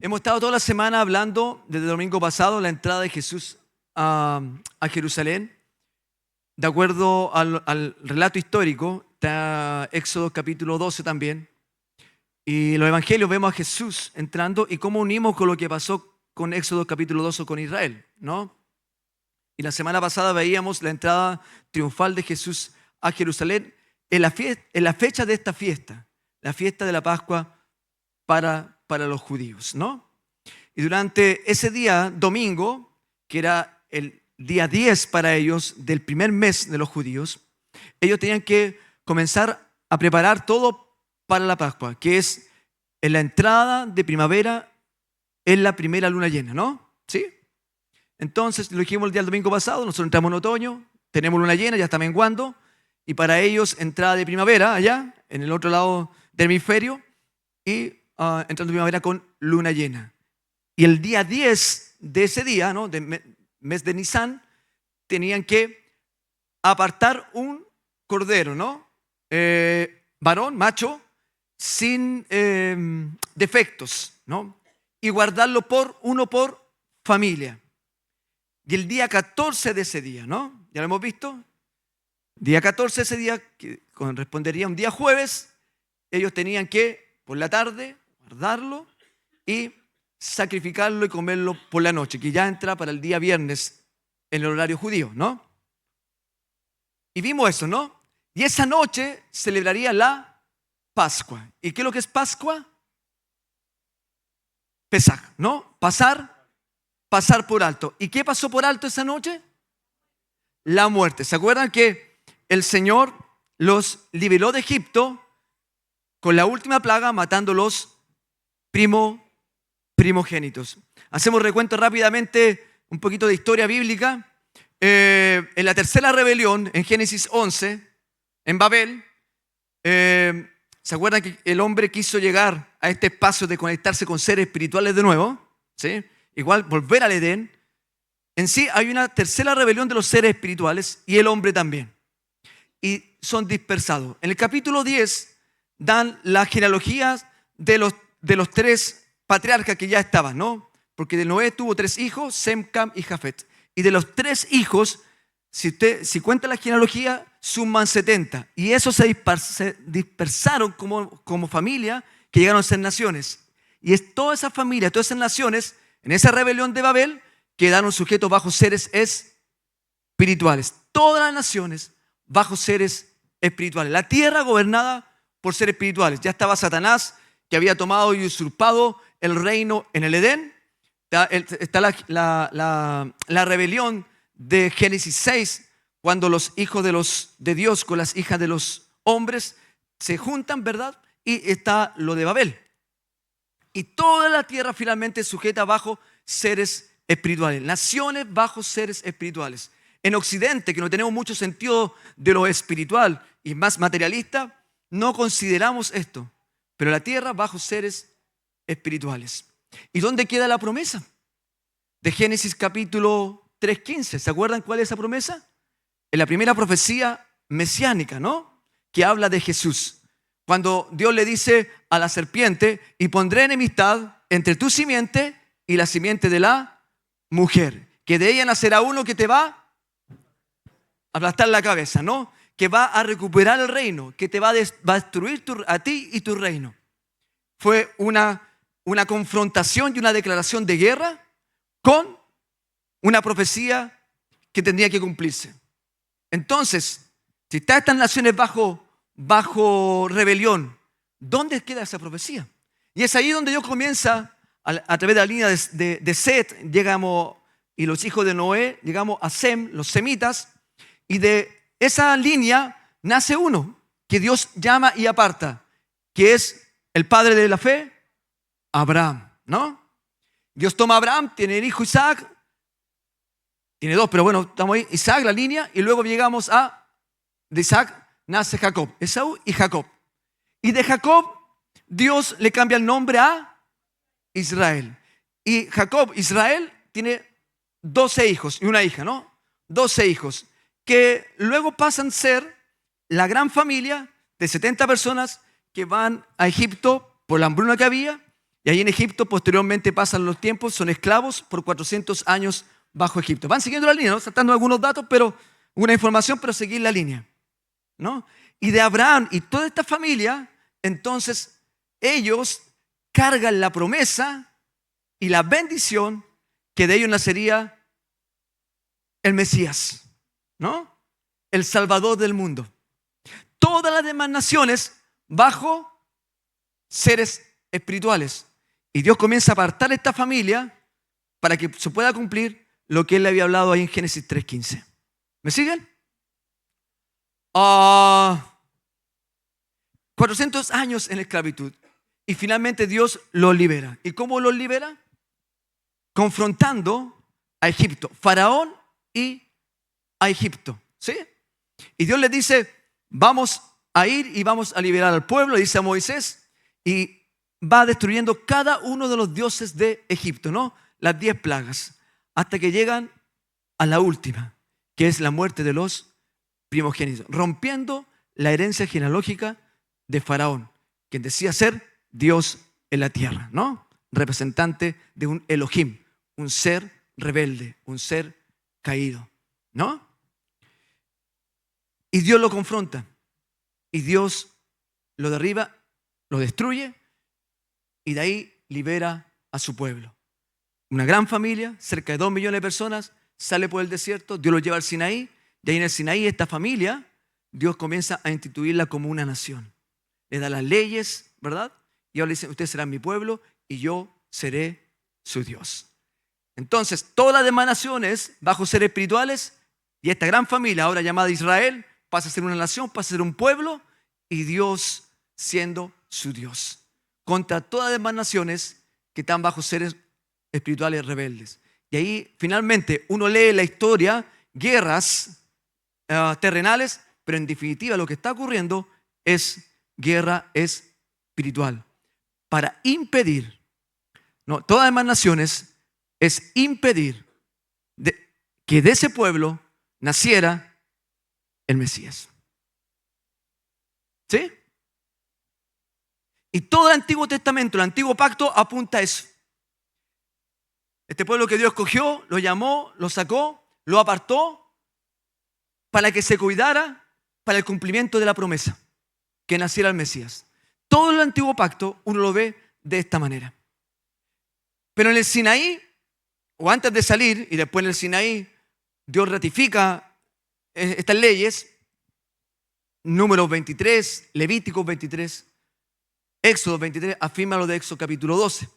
Hemos estado toda la semana hablando, desde el domingo pasado, la entrada de Jesús a Jerusalén. De acuerdo al relato histórico, está Éxodo capítulo 12 también. Y en los evangelios vemos a Jesús entrando y cómo unimos con lo que pasó con Éxodo capítulo 12 con Israel, ¿no? Y la semana pasada veíamos la entrada triunfal de Jesús a Jerusalén en la fecha de esta fiesta, la fiesta de la Pascua para los judíos, ¿no? Y durante ese día, domingo, que era el día 10 para ellos del primer mes de los judíos, ellos tenían que comenzar a preparar todo para la Pascua, que es en la entrada de primavera en la primera luna llena, ¿no? ¿Sí? Entonces, lo dijimos el día del domingo pasado, nosotros entramos en otoño, tenemos luna llena, ya está menguando, y para ellos entrada de primavera allá, en el otro lado del hemisferio, y entrando de primavera con luna llena. Y el día 10 de ese día, ¿no? Mes de Nisan, tenían que apartar un cordero, ¿no? Varón, macho, sin defectos, ¿no? Y guardarlo uno por familia. Y el día 14 de ese día, ¿no? Ya lo hemos visto. Día 14 de ese día, que correspondería a un día jueves, ellos tenían que, por la tarde, guardarlo y sacrificarlo y comerlo por la noche, que ya entra para el día viernes en el horario judío, ¿no? Y vimos eso, ¿no? Y esa noche celebraría la Pascua. ¿Y qué es lo que es Pascua? Pesaj, ¿no? Pasar por alto. ¿Y qué pasó por alto esa noche? La muerte. ¿Se acuerdan que el Señor los liberó de Egipto con la última plaga, matando los primogénitos? Hacemos recuento rápidamente un poquito de historia bíblica. En la tercera rebelión, en Génesis 11, en Babel, ¿se acuerdan que el hombre quiso llegar a este espacio de conectarse con seres espirituales de nuevo? ¿Sí? Igual, volver al Edén. En sí hay una tercera rebelión de los seres espirituales y el hombre también. Y son dispersados. En el capítulo 10 dan las genealogías de los tres patriarcas que ya estaban, ¿no? Porque de Noé tuvo 3 hijos, Sem, Cam y Jafet. Y de los 3 hijos, si cuenta la genealogía, suman 70. Y esos se dispersaron como familia, que llegaron a ser naciones. Y es toda esa familia, todas esas naciones, en esa rebelión de Babel, quedaron sujetos bajo seres espirituales. Todas las naciones bajo seres espirituales. La tierra gobernada por seres espirituales. Ya estaba Satanás, que había tomado y usurpado el reino en el Edén. Está la rebelión de Génesis 6, cuando los hijos de Dios con las hijas de los hombres se juntan, ¿verdad? Y está lo de Babel. Y toda la tierra finalmente es sujeta bajo seres espirituales. Naciones bajo seres espirituales. En Occidente, que no tenemos mucho sentido de lo espiritual y más materialista, no consideramos esto. Pero la tierra bajo seres espirituales. ¿Y dónde queda la promesa? De Génesis capítulo 3:15. ¿Se acuerdan cuál es esa promesa? En la primera profecía mesiánica, ¿no? Que habla de Jesús. Cuando Dios le dice a la serpiente: y pondré enemistad entre tu simiente y la simiente de la mujer, que de ella nacerá uno que te va a aplastar la cabeza, ¿no? Que va a recuperar el reino, que te va a destruir a ti y tu reino. Fue una confrontación y una declaración de guerra con una profecía que tendría que cumplirse. Entonces, si están estas naciones bajo rebelión, ¿dónde queda esa profecía? Y es ahí donde Dios comienza, a través de la línea de Set, llegamos, y los hijos de Noé, llegamos a Sem, los semitas, y de esa línea nace uno que Dios llama y aparta, que es el padre de la fe, Abraham, ¿no? Dios toma a Abraham, tiene el hijo Isaac, tiene 2, pero bueno, estamos ahí, Isaac, la línea, y luego llegamos de Isaac nace Jacob, Esaú y Jacob. Y de Jacob, Dios le cambia el nombre a Israel. Y Jacob, Israel, tiene 12 hijos y una hija, ¿no? 12 hijos, que luego pasan a ser la gran familia de 70 personas que van a Egipto por la hambruna que había Y ahí en Egipto posteriormente pasan los tiempos, son esclavos por 400 años bajo Egipto. Van siguiendo la línea, ¿no? Saltando algunos datos, pero una información, pero seguir la línea, ¿no? Y de Abraham y toda esta familia, entonces ellos cargan la promesa y la bendición que de ellos nacería el Mesías, ¿no? El Salvador del mundo. Todas las demás naciones bajo seres espirituales. Y Dios comienza a apartar esta familia para que se pueda cumplir lo que Él le había hablado ahí en Génesis 3:15. ¿Me siguen? 400 años en esclavitud. Y finalmente Dios los libera. ¿Y cómo los libera? Confrontando a Egipto, Faraón y a Egipto, ¿sí? Y Dios les dice, vamos a ir y vamos a liberar al pueblo, dice a Moisés, y va destruyendo cada uno de los dioses de Egipto, ¿no? Las 10 plagas, hasta que llegan a la última, que es la muerte de los primogénitos, rompiendo la herencia genealógica de Faraón, quien decía ser Dios en la tierra, ¿no? Representante de un Elohim, un ser rebelde, un ser caído, ¿no? Y Dios lo confronta, y Dios lo derriba, lo destruye, y de ahí libera a su pueblo. Una gran familia, cerca de 2 millones de personas, sale por el desierto, Dios lo lleva al Sinaí, y ahí en el Sinaí esta familia, Dios comienza a instituirla como una nación. Le da las leyes, ¿verdad? Y ahora le dice, ustedes serán mi pueblo y yo seré su Dios. Entonces, todas las demás naciones, bajo seres espirituales, y esta gran familia, ahora llamada Israel, pasa a ser una nación, pasa a ser un pueblo, y Dios siendo su Dios. Contra todas las demás naciones que están bajo seres espirituales rebeldes. Y ahí, finalmente, uno lee la historia, guerras terrenales, pero en definitiva lo que está ocurriendo es guerra espiritual. Para impedir, no, todas las demás naciones, es impedir que de ese pueblo naciera el Mesías. ¿Sí? Y todo el Antiguo Testamento, el Antiguo Pacto apunta a eso. Este pueblo que Dios escogió, lo llamó, lo sacó, lo apartó para que se cuidara para el cumplimiento de la promesa, que naciera el Mesías. Todo el Antiguo Pacto uno lo ve de esta manera. Pero en el Sinaí, o antes de salir, y después en el Sinaí, Dios ratifica estas leyes, Números 23, Levíticos 23, Éxodo 23, afirma lo de Éxodo capítulo 12.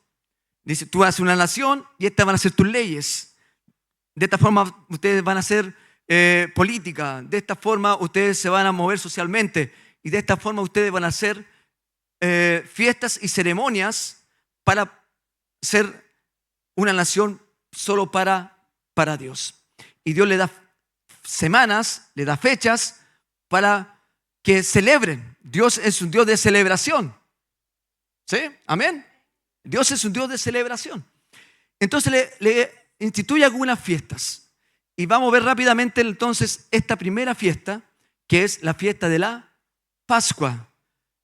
Dice, tú vas a ser una nación y estas van a ser tus leyes. De esta forma ustedes van a hacer política, de esta forma ustedes se van a mover socialmente y de esta forma ustedes van a hacer fiestas y ceremonias para ser una nación solo para Dios. Y Dios le da semanas, le da fechas para que celebren. Dios es un Dios de celebración. ¿Sí? Amén. Dios es un Dios de celebración. Entonces le instituye algunas fiestas. Y vamos a ver rápidamente entonces esta primera fiesta, que es la fiesta de la Pascua,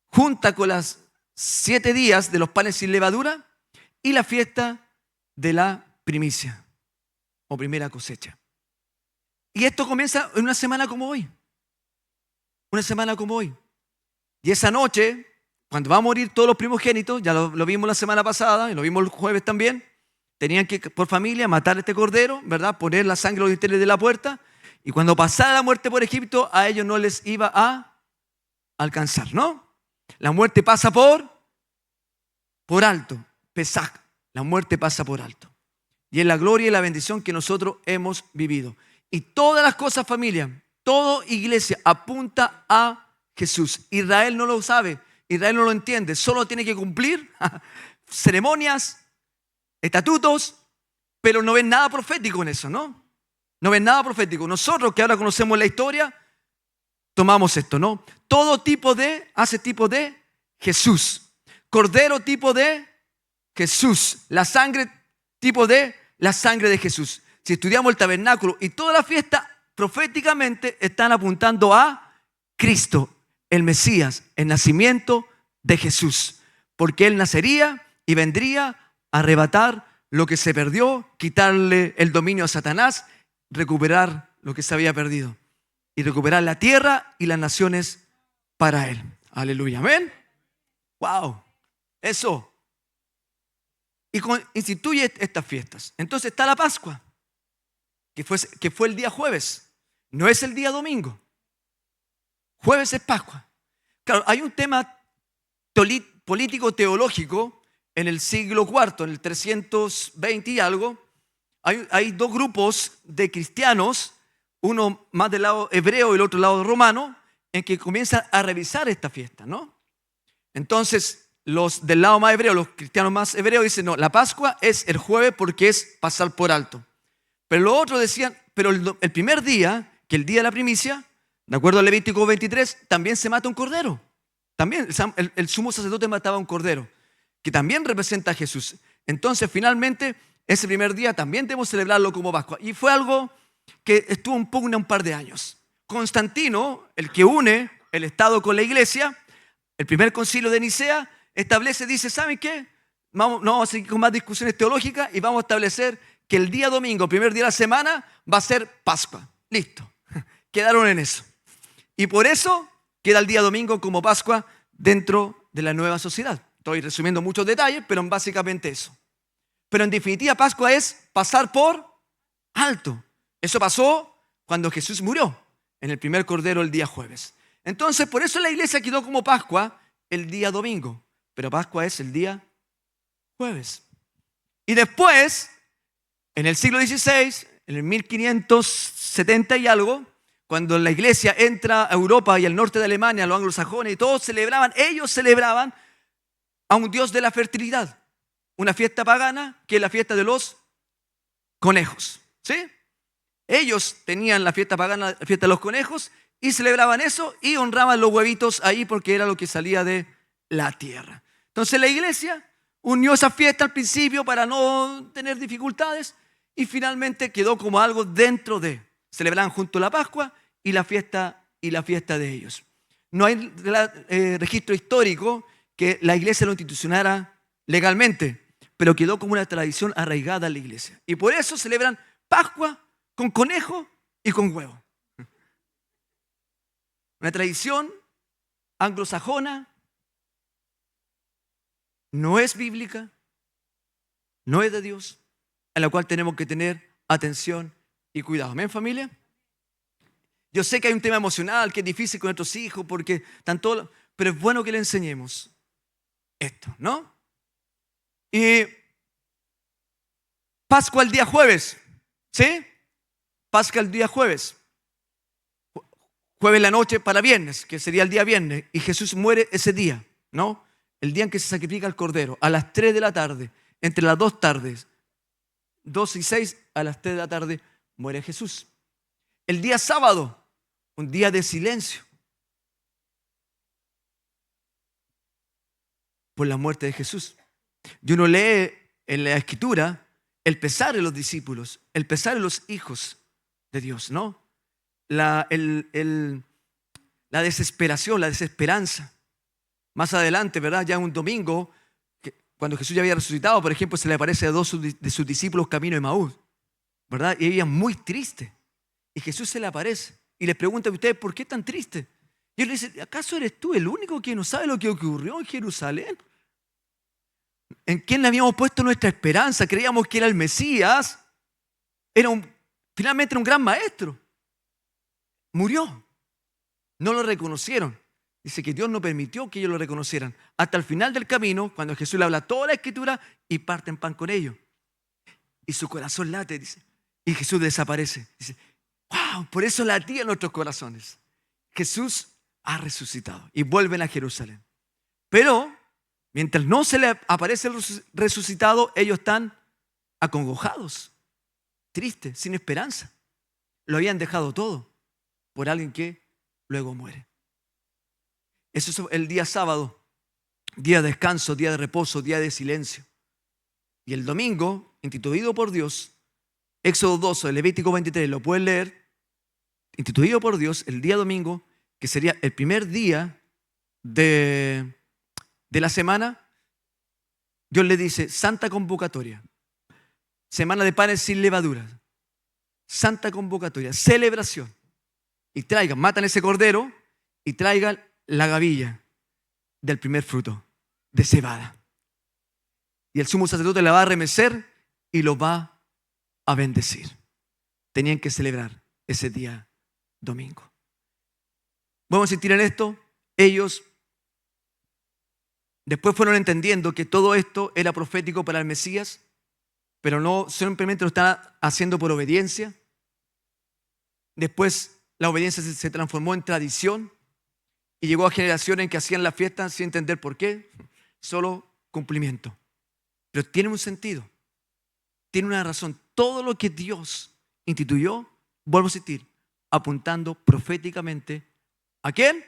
junta con las 7 días de los panes sin levadura y la fiesta de la primicia o primera cosecha. Y esto comienza en una semana como hoy. Una semana como hoy. Y esa noche, cuando va a morir todos los primogénitos, ya lo vimos la semana pasada y lo vimos el jueves también, tenían que por familia matar a este cordero, ¿verdad? Poner la sangre a los dinteles de la puerta, y cuando pasara la muerte por Egipto, a ellos no les iba a alcanzar, ¿no? La muerte pasa por alto, Pesaj, la muerte pasa por alto. Y es la gloria y la bendición que nosotros hemos vivido. Y todas las cosas, familia, toda iglesia apunta a Jesús. Israel no lo sabe, Israel no lo entiende, solo tiene que cumplir ceremonias, estatutos, pero no ven nada profético en eso, ¿no? No ven nada profético. Nosotros que ahora conocemos la historia, tomamos esto, ¿no? Todo tipo de, hace tipo de Jesús. Cordero tipo de Jesús. La sangre tipo de la sangre de Jesús. Si estudiamos el tabernáculo y toda la fiesta, proféticamente están apuntando a Cristo, el Mesías, el nacimiento de Jesús. Porque Él nacería y vendría a arrebatar lo que se perdió, quitarle el dominio a Satanás, recuperar lo que se había perdido y recuperar la tierra y las naciones para él. Aleluya, amén. Wow, eso. Y instituye estas fiestas. Entonces está la Pascua, que fue el día jueves, no es el día domingo. Jueves es Pascua. Claro, hay un tema político teológico en el siglo IV, en el 320 y algo. Hay dos grupos de cristianos, uno más del lado hebreo y el otro lado romano, en que comienzan a revisar esta fiesta, ¿no? Entonces, los del lado más hebreo, los cristianos más hebreos, dicen, no, la Pascua es el jueves porque es pasar por alto. Pero los otros decían, pero el primer día, que el día de la primicia, de acuerdo a Levítico 23, también se mata un cordero. También el sumo sacerdote mataba un cordero, que también representa a Jesús. Entonces, finalmente, ese primer día también debemos celebrarlo como Pascua. Y fue algo que estuvo un par de años. Constantino, el que une el Estado con la Iglesia, el primer concilio de Nicea, establece, dice, ¿saben qué? No vamos a seguir con más discusiones teológicas y vamos a establecer que el día domingo, primer día de la semana, va a ser Pascua. Listo. Quedaron en eso. Y por eso queda el día domingo como Pascua dentro de la nueva sociedad. Estoy resumiendo muchos detalles, pero básicamente eso. Pero en definitiva, Pascua es pasar por alto. Eso pasó cuando Jesús murió en el primer cordero el día jueves. Entonces, por eso la iglesia quedó como Pascua el día domingo. Pero Pascua es el día jueves. Y después, en el siglo XVI, en el 1570 y algo, cuando la iglesia entra a Europa y al norte de Alemania, los anglosajones, y todos ellos celebraban a un dios de la fertilidad. Una fiesta pagana que es la fiesta de los conejos. ¿Sí? Ellos tenían la fiesta pagana, la fiesta de los conejos, y celebraban eso y honraban los huevitos ahí porque era lo que salía de la tierra. Entonces la iglesia unió esa fiesta al principio para no tener dificultades y finalmente quedó como algo dentro de. Celebraban junto la Pascua y la fiesta de ellos. No hay registro histórico que la iglesia lo institucionara legalmente, pero quedó como una tradición arraigada en la iglesia. Y por eso celebran Pascua con conejo y con huevo. Una tradición anglosajona, no es bíblica, no es de Dios, en la cual tenemos que tener atención y cuidado. ¿Amén, familia? Yo sé que hay un tema emocional que es difícil con nuestros hijos porque tanto, pero es bueno que le enseñemos esto, ¿no? Y Pascua el día jueves, ¿sí? Pascua el día jueves. Jueves la noche para viernes, que sería el día viernes, y Jesús muere ese día, ¿no? El día en que se sacrifica el cordero, a las 3 de la tarde, entre las 2 tardes, 2 y 6, a las 3 de la tarde, muere Jesús. El día sábado, un día de silencio, por la muerte de Jesús. Y uno lee en la Escritura el pesar de los discípulos, el pesar de los hijos de Dios, ¿no? La desesperación, la desesperanza. Más adelante, ¿verdad? Ya un domingo, cuando Jesús ya había resucitado, por ejemplo, se le aparece a dos de sus discípulos camino de Emaús, ¿verdad? Y ella muy triste. Y Jesús se le aparece y les pregunta a ustedes, ¿por qué tan triste? Y él le dice, ¿acaso eres tú el único que no sabe lo que ocurrió en Jerusalén? ¿En quién le habíamos puesto nuestra esperanza? Creíamos que era el Mesías. Finalmente era un gran maestro. Murió. No lo reconocieron. Dice que Dios no permitió que ellos lo reconocieran. Hasta el final del camino, cuando Jesús le habla toda la Escritura y parten pan con ellos. Y su corazón late, dice. Y Jesús desaparece. Dice, wow, por eso latían nuestros corazones. Jesús ha resucitado. Y vuelven a Jerusalén. Pero, mientras no se le aparece el resucitado, ellos están acongojados, tristes, sin esperanza. Lo habían dejado todo por alguien que luego muere. Eso es el día sábado, día de descanso, día de reposo, día de silencio. Y el domingo, instituido por Dios, Éxodo 12, Levítico 23, lo pueden leer, instituido por Dios el día domingo, que sería el primer día de la semana, Dios le dice, santa convocatoria, semana de panes sin levadura, santa convocatoria, celebración. Y traigan, matan ese cordero y traigan la gavilla del primer fruto de cebada. Y el sumo sacerdote la va a remecer y lo va a bendecir. Tenían que celebrar ese día domingo. Vamos a insistir en esto. Ellos después fueron entendiendo que todo esto era profético para el Mesías, pero no simplemente lo estaban haciendo por obediencia. Después la obediencia se transformó en tradición y llegó a generaciones en que hacían la fiesta sin entender por qué, solo cumplimiento. Pero tiene un sentido, tiene una razón. Todo lo que Dios instituyó, vuelvo a insistir, apuntando proféticamente ¿a quién?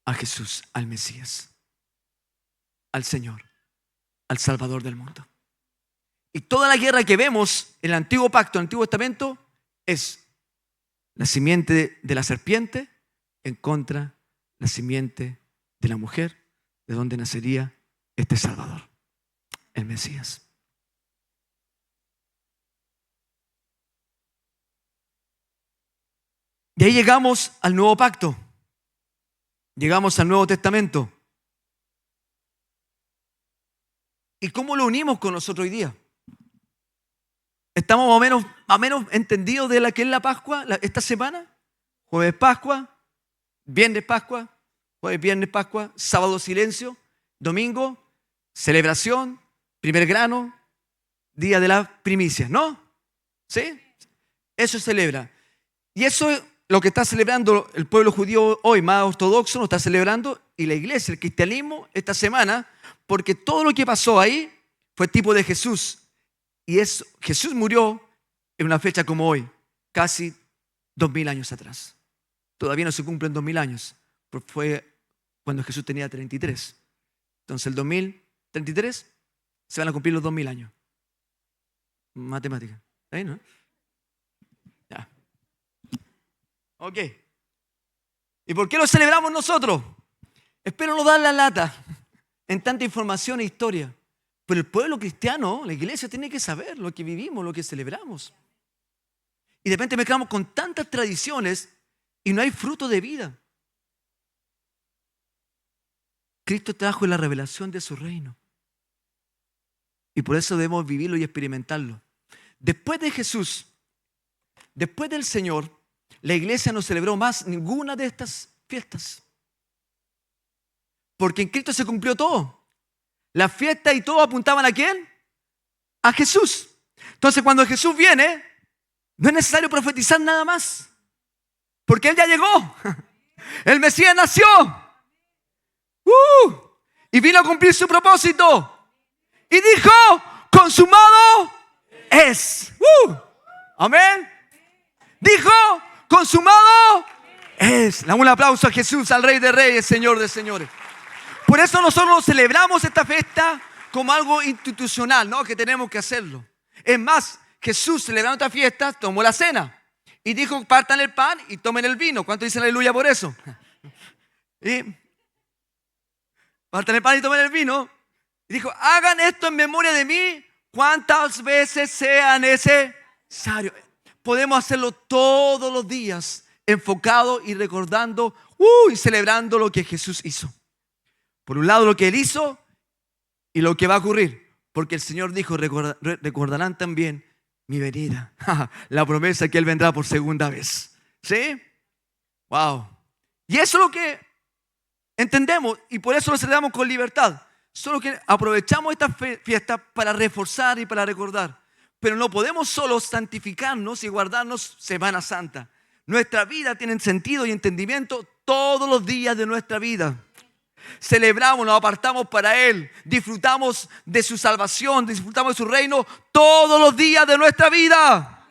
A Jesús, al Mesías, al Señor, al Salvador del mundo. Y toda la guerra que vemos en el Antiguo Pacto, en el Antiguo Testamento, es la simiente de la serpiente en contra de la simiente de la mujer, de donde nacería este Salvador, el Mesías. Y ahí llegamos al Nuevo Pacto, llegamos al Nuevo Testamento. ¿Y cómo lo unimos con nosotros hoy día? ¿Estamos más o menos entendidos de la que es la Pascua esta semana? Jueves Pascua, viernes Pascua, jueves viernes Pascua, sábado silencio, domingo celebración, primer grano, día de las primicias, ¿no? ¿Sí? Eso se celebra. Y eso es lo que está celebrando el pueblo judío hoy, más ortodoxo, lo está celebrando, y la iglesia, el cristianismo, esta semana, porque todo lo que pasó ahí fue tipo de Jesús. Y Jesús murió en una fecha como hoy, casi 2000 años atrás. Todavía no se cumplen 2000 años, porque fue cuando Jesús tenía 33. Entonces el 2033 se van a cumplir los 2000 años. Matemática. ¿Ahí, no? Ya. Ok. ¿Y por qué lo celebramos nosotros? Espero no dar la lata en tanta información e historia. Pero el pueblo cristiano, la iglesia, tiene que saber lo que vivimos, lo que celebramos. Y de repente mezclamos con tantas tradiciones y no hay fruto de vida. Cristo trajo la revelación de su reino. Y por eso debemos vivirlo y experimentarlo. Después de Jesús, después del Señor, la iglesia no celebró más ninguna de estas fiestas. Porque en Cristo se cumplió todo. La fiesta y todo apuntaban ¿a quién? A Jesús. Entonces cuando Jesús viene, no es necesario profetizar nada más. Porque Él ya llegó. El Mesías nació. Y vino a cumplir su propósito. Y dijo, consumado es. Amén. Dijo, consumado es. Damos un aplauso a Jesús, al Rey de Reyes, Señor de Señores. Por eso nosotros celebramos esta fiesta como algo institucional, ¿no? Que tenemos que hacerlo. Es más, Jesús celebrando esta fiesta tomó la cena y dijo, partan el pan y tomen el vino. ¿Cuántos dicen aleluya por eso? Y partan el pan y tomen el vino. Y dijo, hagan esto en memoria de mí cuantas veces sea necesario. Podemos hacerlo todos los días, enfocado y recordando y celebrando lo que Jesús hizo. Por un lado lo que Él hizo y lo que va a ocurrir. Porque el Señor dijo, recordarán también mi venida. La promesa que Él vendrá por segunda vez. ¿Sí? Wow. Y eso es lo que entendemos y por eso lo celebramos con libertad. Solo que aprovechamos esta fiesta para reforzar y para recordar. Pero no podemos solo santificarnos y guardarnos Semana Santa. Nuestra vida tiene sentido y entendimiento todos los días de nuestra vida. Celebramos, nos apartamos para Él, disfrutamos de su salvación, disfrutamos de su reino todos los días de nuestra vida.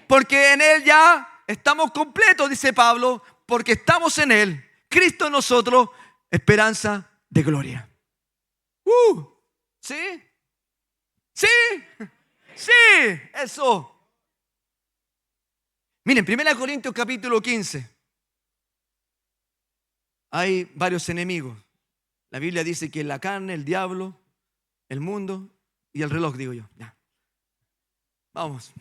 Porque en Él ya estamos completos, dice Pablo, porque estamos en Él, Cristo en nosotros, esperanza de gloria. ¿Sí? ¿Sí? Sí, eso. Miren, 1 Corintios capítulo 15. Hay varios enemigos. La Biblia dice que la carne, el diablo, el mundo y el reloj, digo yo. Ya. Vamos.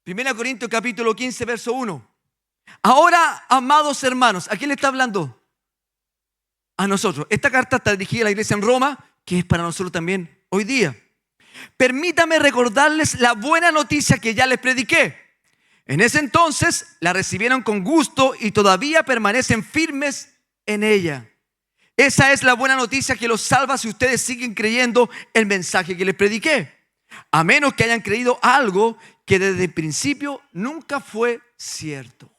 1 Corintios capítulo 15, verso 1. Ahora, amados hermanos, ¿a quién le está hablando? A nosotros. Esta carta está dirigida a la iglesia en Roma, que es para nosotros también hoy día. Permítame recordarles la buena noticia que ya les prediqué. En ese entonces la recibieron con gusto y todavía permanecen firmes en ella. Esa es la buena noticia que los salva si ustedes siguen creyendo el mensaje que les prediqué. A menos que hayan creído algo que desde el principio nunca fue cierto.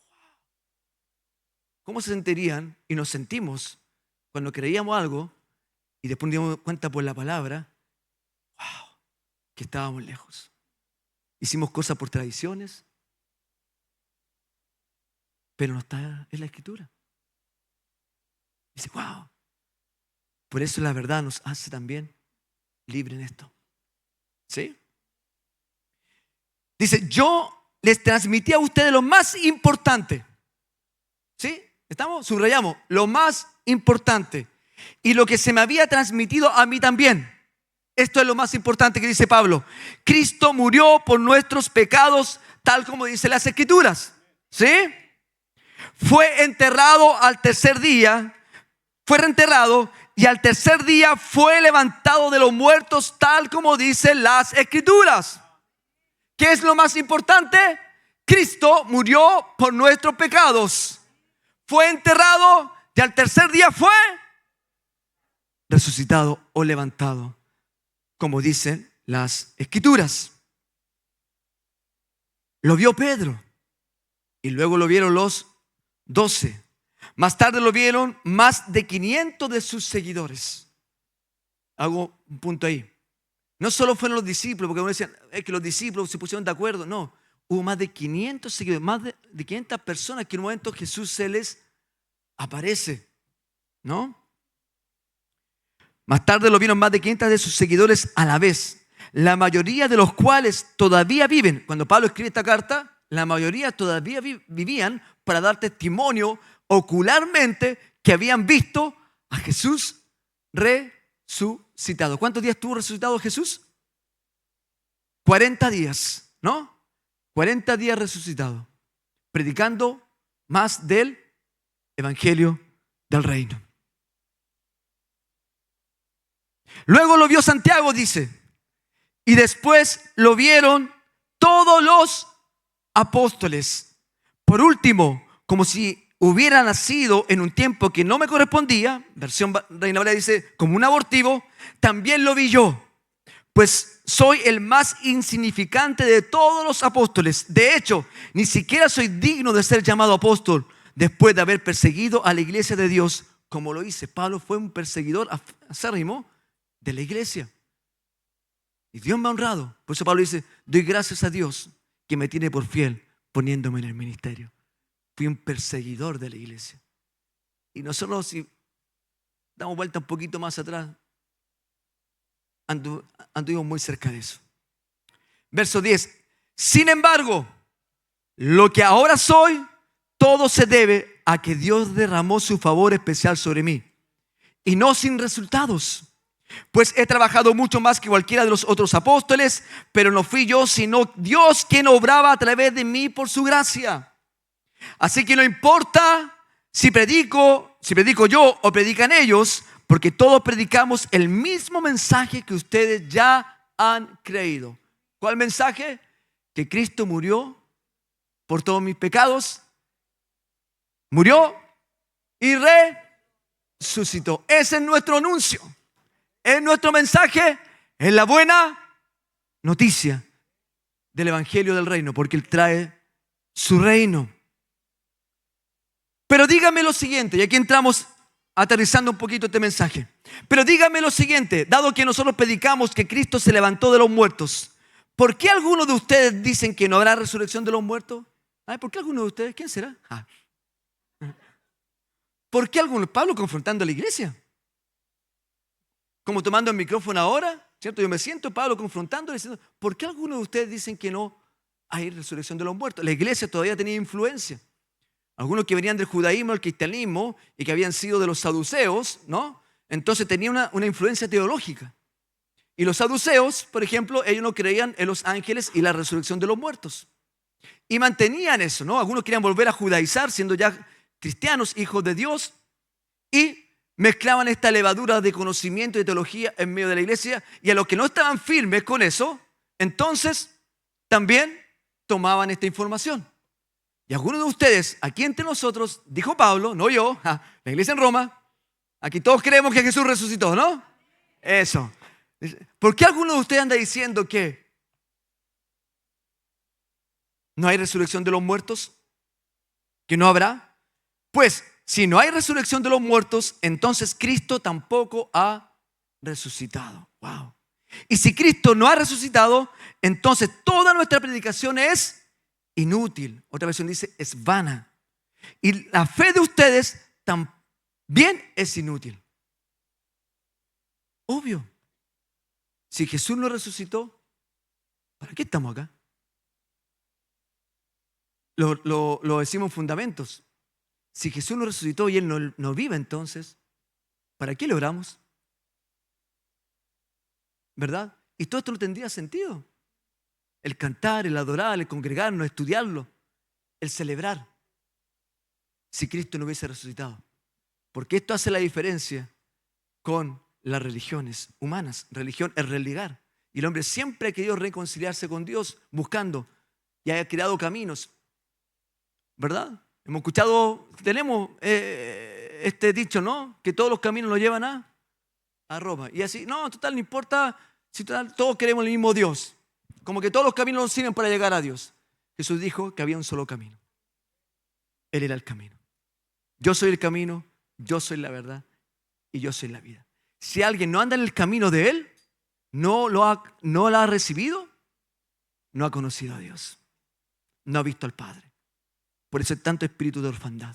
¿Cómo se sentirían y nos sentimos cuando creíamos algo y después nos dimos cuenta por la palabra, que estábamos lejos? Hicimos cosas por tradiciones, pero no está en la Escritura. Dice, wow. Por eso la verdad nos hace también libre en esto. ¿Sí? Dice, yo les transmití a ustedes lo más importante. ¿Sí? ¿Estamos? Subrayamos, lo más importante. Y lo que se me había transmitido a mí también. Esto es lo más importante que dice Pablo. Cristo murió por nuestros pecados, tal como dice las Escrituras. ¿Sí? Fue enterrado al tercer día. Fue reenterrado y al tercer día fue levantado de los muertos, tal como dicen las Escrituras. ¿Qué es lo más importante? Cristo murió por nuestros pecados. Fue enterrado y al tercer día fue resucitado o levantado, como dicen las Escrituras. Lo vio Pedro y luego lo vieron los 12. Más tarde lo vieron más de 500 de sus seguidores. Hago un punto ahí. No solo fueron los discípulos, porque uno decía, es que los discípulos se pusieron de acuerdo. No, hubo más de 500 seguidores, más de 500 personas que en un momento Jesús se les aparece, ¿no? Más tarde lo vieron más de 500 de sus seguidores a la vez, la mayoría de los cuales todavía viven. Cuando Pablo escribe esta carta, la mayoría todavía vivían para dar testimonio ocularmente que habían visto a Jesús resucitado. ¿Cuántos días estuvo resucitado Jesús? 40 días, ¿no? 40 días resucitado, predicando más del evangelio del reino. Luego lo vio Santiago, dice, y después lo vieron todos los apóstoles. Por último, como si hubiera nacido en un tiempo que no me correspondía, versión Reina Valera dice, como un abortivo, también lo vi yo, pues soy el más insignificante de todos los apóstoles. De hecho, ni siquiera soy digno de ser llamado apóstol después de haber perseguido a la iglesia de Dios como lo hice. Pablo fue un perseguidor acérrimo de la iglesia. Y Dios me ha honrado. Por eso Pablo dice, doy gracias a Dios que me tiene por fiel poniéndome en el ministerio. Fui un perseguidor de la iglesia. Y nosotros, si damos vuelta un poquito más atrás, anduvimos muy cerca de eso. Verso 10. Sin embargo, lo que ahora soy, todo se debe a que Dios derramó su favor especial sobre mí. Y no sin resultados. Pues he trabajado mucho más que cualquiera de los otros apóstoles, pero no fui yo, sino Dios quien obraba a través de mí por su gracia. Así que no importa si predico yo o predican ellos, porque todos predicamos el mismo mensaje que ustedes ya han creído. ¿Cuál mensaje? Que Cristo murió por todos mis pecados, murió y resucitó. Ese es nuestro anuncio. Es nuestro mensaje, es la buena noticia del evangelio del reino, porque Él trae su reino. Pero dígame lo siguiente, y aquí entramos aterrizando un poquito este mensaje. Pero dígame lo siguiente, dado que nosotros predicamos que Cristo se levantó de los muertos, ¿por qué algunos de ustedes dicen que no habrá resurrección de los muertos? ¿Por qué algunos de ustedes? ¿Quién será? ¿Por qué algunos? Pablo confrontando a la iglesia. Como tomando el micrófono ahora, ¿cierto? Yo me siento Pablo confrontando, diciendo, ¿por qué algunos de ustedes dicen que no hay resurrección de los muertos? La iglesia todavía tenía influencia. Algunos que venían del judaísmo, del cristianismo y que habían sido de los saduceos, ¿no? Entonces tenía una influencia teológica. Y los saduceos, por ejemplo, ellos no creían en los ángeles y la resurrección de los muertos. Y mantenían eso, ¿no? Algunos querían volver a judaizar, siendo ya cristianos, hijos de Dios, y mezclaban esta levadura de conocimiento y de teología en medio de la iglesia, y a los que no estaban firmes con eso, entonces también tomaban esta información. Y algunos de ustedes, aquí entre nosotros, dijo Pablo, no yo, la iglesia en Roma, aquí todos creemos que Jesús resucitó, ¿no? Eso. ¿Por qué alguno de ustedes anda diciendo que no hay resurrección de los muertos? ¿Que no habrá? Pues, si no hay resurrección de los muertos, entonces Cristo tampoco ha resucitado. Wow. Y si Cristo no ha resucitado, entonces toda nuestra predicación es inútil. Otra versión dice, es vana. Y la fe de ustedes también es inútil. Obvio. Si Jesús no resucitó, ¿para qué estamos acá? Lo decimos en fundamentos. Si Jesús no resucitó y Él no vive, entonces, ¿para qué le oramos? ¿Verdad? Y todo esto no tendría sentido. El cantar, el adorar, el congregarnos, estudiarlo, el celebrar, si Cristo no hubiese resucitado. Porque esto hace la diferencia con las religiones humanas. Religión es religar. Y el hombre siempre ha querido reconciliarse con Dios, buscando, y ha creado caminos. ¿Verdad? Hemos escuchado, tenemos este dicho, ¿no? Que todos los caminos lo llevan a Roma. Y así, no, total, no importa, si total, todos queremos el mismo Dios. Como que todos los caminos nos sirven para llegar a Dios. Jesús dijo que había un solo camino. Él era el camino. Yo soy el camino, yo soy la verdad y yo soy la vida. Si alguien no anda en el camino de Él, no lo ha recibido, no ha conocido a Dios. No ha visto al Padre. Por eso hay tanto espíritu de orfandad.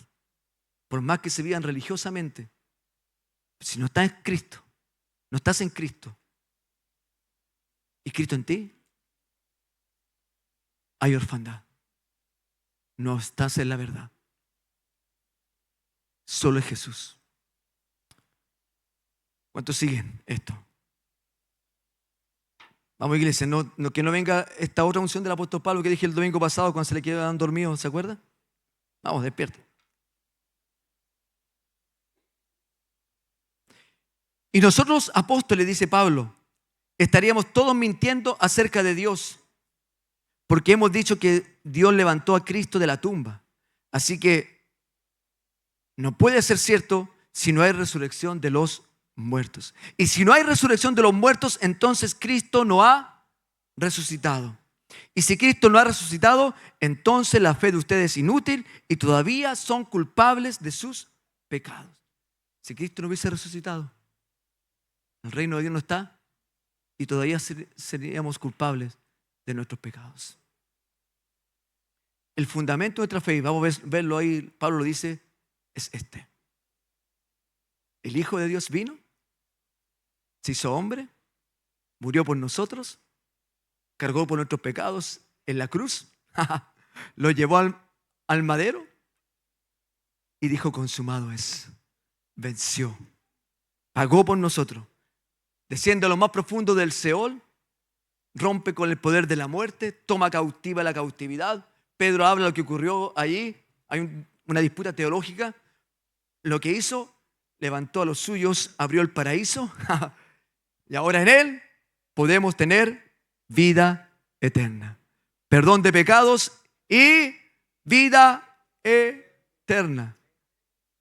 Por más que se vivan religiosamente, si no estás en Cristo, no estás en Cristo, y Cristo en ti, hay orfandad. No estás en la verdad. Solo es Jesús. ¿Cuántos siguen esto? Vamos, iglesia, que no venga esta otra unción del apóstol Pablo que dije el domingo pasado cuando se le quedaban dormidos, ¿se acuerda? Vamos, despierta. Y nosotros, apóstoles, dice Pablo, estaríamos todos mintiendo acerca de Dios, porque hemos dicho que Dios levantó a Cristo de la tumba. Así que no puede ser cierto si no hay resurrección de los muertos. Y si no hay resurrección de los muertos, entonces Cristo no ha resucitado. Y si Cristo no ha resucitado, entonces la fe de ustedes es inútil y todavía son culpables de sus pecados. Si Cristo no hubiese resucitado, el reino de Dios no está y todavía seríamos culpables de nuestros pecados. El fundamento de nuestra fe, vamos a verlo ahí, Pablo lo dice, es este. El Hijo de Dios vino, se hizo hombre, murió por nosotros, cargó por nuestros pecados en la cruz, lo llevó al madero y dijo: consumado es. Venció, pagó por nosotros, desciende a lo más profundo del Seol, rompe con el poder de la muerte, toma cautiva la cautividad. Pedro habla de lo que ocurrió allí. Hay una disputa teológica. Lo que hizo, levantó a los suyos, abrió el paraíso y ahora en Él podemos tener vida eterna, perdón de pecados y vida eterna.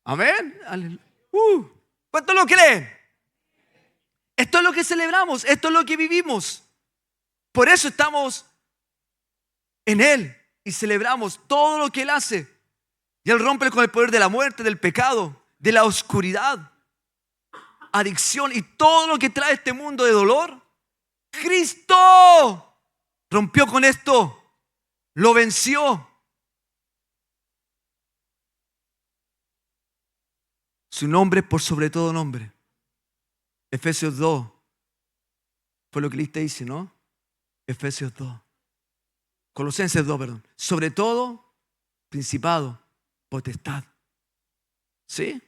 Amén. ¿Cuántos lo creen? Esto es lo que celebramos, esto es lo que vivimos. Por eso estamos en Él y celebramos todo lo que Él hace. Y Él rompe con el poder de la muerte, del pecado, de la oscuridad, adicción y todo lo que trae este mundo de dolor. Cristo rompió con esto, lo venció. Su nombre es por sobre todo nombre. Efesios 2 fue lo que Lista dice, ¿no? Efesios 2. Colosenses 2, perdón. Sobre todo, principado, potestad. ¿Sí?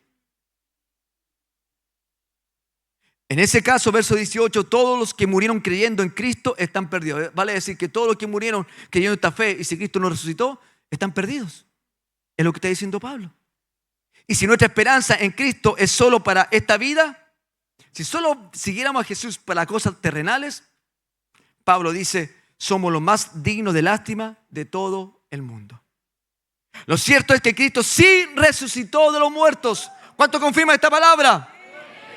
En ese caso, verso 18, todos los que murieron creyendo en Cristo están perdidos. Vale decir que todos los que murieron creyendo en esta fe y si Cristo no resucitó, están perdidos. Es lo que está diciendo Pablo. Y si nuestra esperanza en Cristo es solo para esta vida, si solo siguiéramos a Jesús para cosas terrenales, Pablo dice, somos los más dignos de lástima de todo el mundo. Lo cierto es que Cristo sí resucitó de los muertos. ¿Cuánto confirma esta palabra?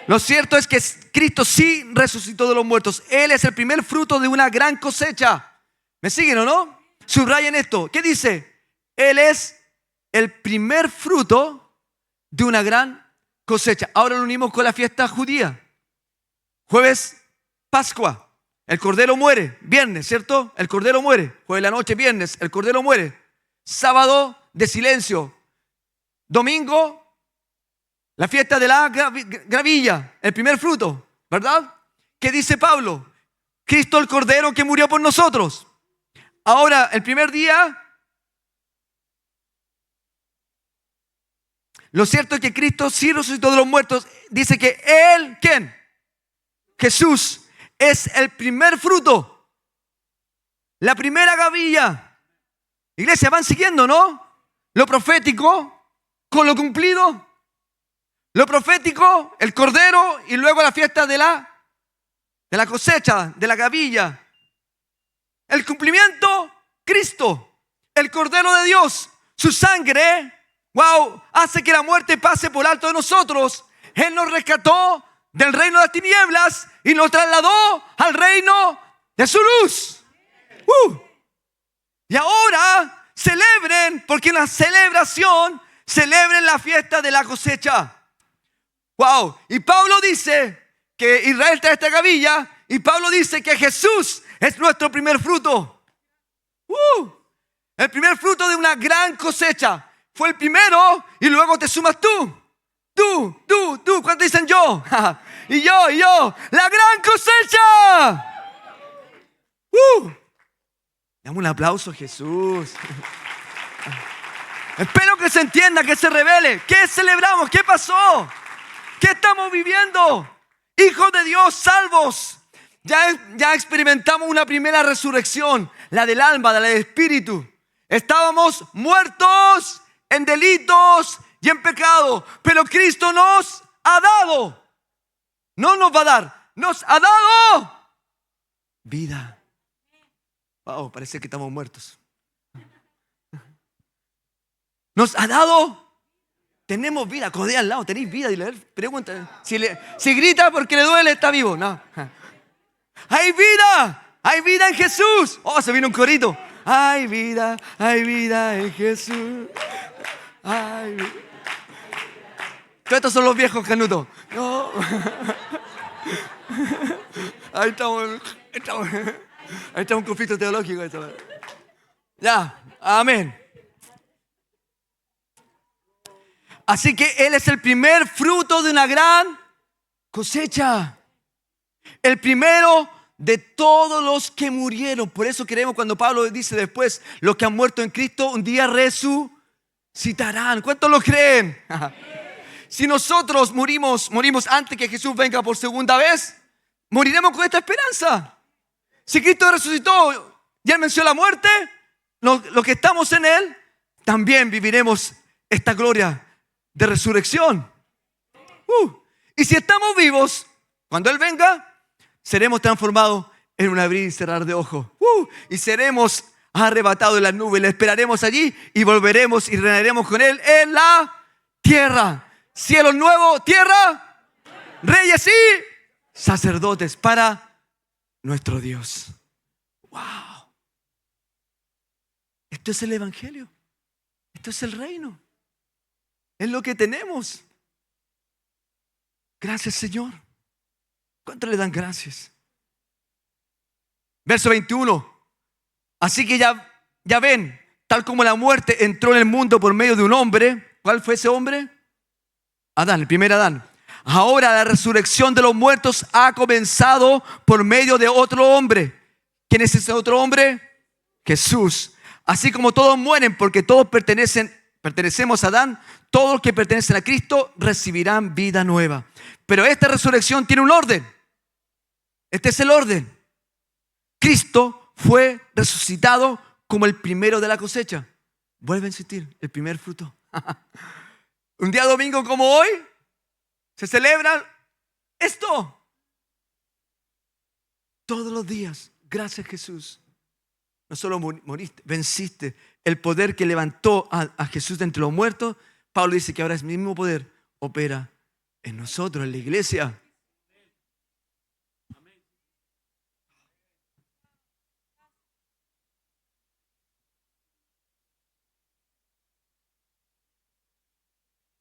Lo cierto es que Cristo sí resucitó de los muertos. Él es el primer fruto de una gran cosecha. ¿Me siguen o no? Subrayen esto. ¿Qué dice? Él es el primer fruto de una gran cosecha. Ahora lo unimos con la fiesta judía. Jueves, Pascua. El cordero muere. Viernes, ¿cierto? El cordero muere. Jueves de la noche, viernes. El cordero muere. Sábado de silencio. Domingo, la fiesta de la gravilla, el primer fruto, ¿verdad? ¿Qué dice Pablo? Cristo el Cordero que murió por nosotros. Ahora, el primer día, lo cierto es que Cristo sí resucitó de los muertos. Dice que Él, ¿quién? Jesús es el primer fruto, la primera gavilla. Iglesia, van siguiendo, ¿no? Lo profético con lo cumplido. Lo profético, el cordero y luego la fiesta de la cosecha, de la gavilla. El cumplimiento, Cristo, el cordero de Dios, su sangre, hace que la muerte pase por alto de nosotros. Él nos rescató del reino de las tinieblas y nos trasladó al reino de su luz. Y ahora celebren, porque en la celebración, celebren la fiesta de la cosecha. Y Pablo dice que Israel trae esta gavilla y Pablo dice que Jesús es nuestro primer fruto. El fruto de una gran cosecha. Fue el primero y luego te sumas tú. Tú. ¿Cuántos dicen yo? Y yo. ¡La gran cosecha! Dame un aplauso a Jesús. Espero que se entienda, que se revele. ¿Qué celebramos? ¿Qué pasó? ¿Qué estamos viviendo? Hijos de Dios, salvos. Ya experimentamos una primera resurrección, la del alma, la del espíritu. Estábamos muertos en delitos y en pecado, pero Cristo nos ha dado, no nos va a dar, nos ha dado vida. Parece que estamos muertos. Nos ha dado. Tenemos vida, codea al lado, tenéis vida. Dile, pregunta. Si grita porque le duele, está vivo. No. Hay vida en Jesús. Se vino un corito. Hay vida en Jesús. Todos estos son los viejos canutos. No. Ahí está un conflicto teológico. Ya, amén. Así que Él es el primer fruto de una gran cosecha. El primero de todos los que murieron. Por eso queremos cuando Pablo dice después, los que han muerto en Cristo un día resucitarán. ¿Cuántos lo creen? Si nosotros morimos antes que Jesús venga por segunda vez, moriremos con esta esperanza. Si Cristo resucitó y Él venció la muerte, los que estamos en Él, también viviremos esta gloria de resurrección. Y si estamos vivos, cuando Él venga, seremos transformados en un abrir y cerrar de ojos. Y seremos arrebatados en las nubes. Le esperaremos allí y volveremos y reinaremos con Él en la tierra. Cielo nuevo, tierra, reyes y sacerdotes para nuestro Dios. Esto es el Evangelio. Esto es el reino. Es lo que tenemos. Gracias, Señor. ¿Cuánto le dan gracias? Verso 21. Así que ya ven, tal como la muerte entró en el mundo por medio de un hombre. ¿Cuál fue ese hombre? Adán, el primer Adán. Ahora la resurrección de los muertos ha comenzado por medio de otro hombre. ¿Quién es ese otro hombre? Jesús. Así como todos mueren porque todos pertenecemos a Adán, todos los que pertenecen a Cristo recibirán vida nueva. Pero esta resurrección tiene un orden. Este es el orden. Cristo fue resucitado como el primero de la cosecha. Vuelve a insistir, el primer fruto. Un día domingo como hoy se celebra esto. Todos los días, gracias Jesús. No solo moriste, venciste. El poder que levantó a Jesús de entre los muertos, Pablo dice que ahora ese mismo poder opera en nosotros, en la iglesia.